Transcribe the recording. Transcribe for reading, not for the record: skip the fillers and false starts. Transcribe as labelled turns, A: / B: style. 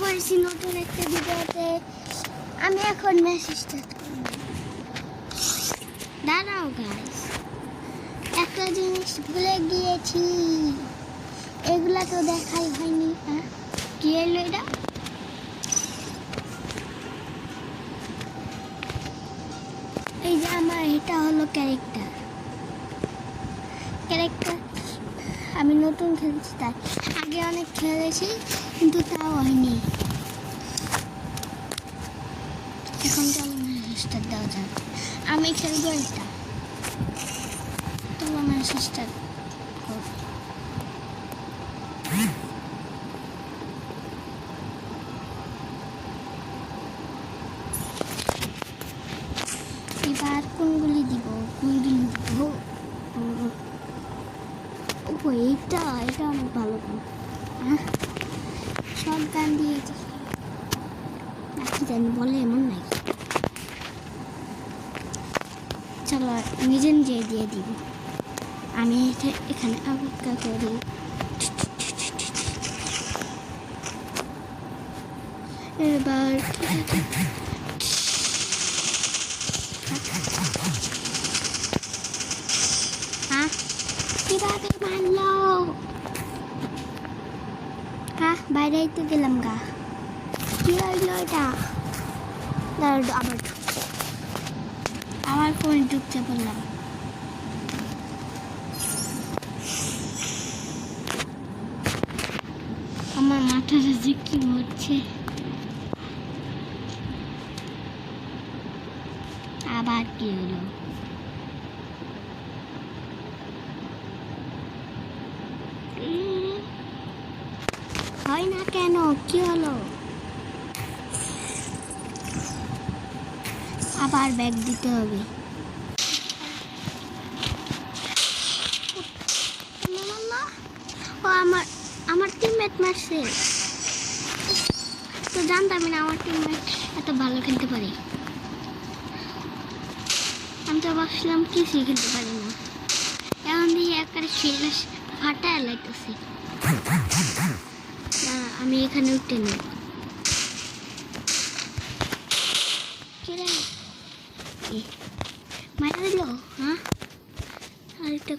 A: করেছি নতুন একটা ভিডিওতে। আমি এখন মেসেজটা দাঁড়াও গাইস, একটা জিনিস ভুলে গিয়েছি, এগুলা তো দেখাই হয়নি। হ্যাঁ, কি এলো এটা? এই যে আমার এটা হলো ক্যারেক্টার। আমি নতুন খেলছি, তাই আগে অনেক খেলেছি কিন্তু তাও হয়নি। এখন চলো মেসেজটা দেওয়া যাক। আমি খেলবো এটা, চলো মেসেজটা করবো। এবার কোনগুলি দিব, এটা অনেক ভালো গান। সব গান দিয়েছে নাকি জানি, বলে এমন নাই। চলো নিজে দিয়ে দিব। আমি এখানে অপেক্ষা করি। এবার কিভাবে মানলো? বাইরে তো গেলাম গা। কি হইলো এটা? আবার ফোন ঢুকতে বললাম। আমার মাথাটা যে কি হচ্ছে। আবার কি হলো? হয় না কেন? কি হলো? আবার ব্যাগ দিতে হবে। ও আমার টিমমেট মারছে, তো জানতামই না আমার টিমমেট এত ভালো খেলতে পারে। আমি তো ভাবছিলাম কিছুই খেলতে পারি না। এখন দিয়ে একটা শেষ ফাটায় লাগতেছি। আমি এখানে উঠতে নেই। মারা দিল। হ্যাঁ, আরেকটা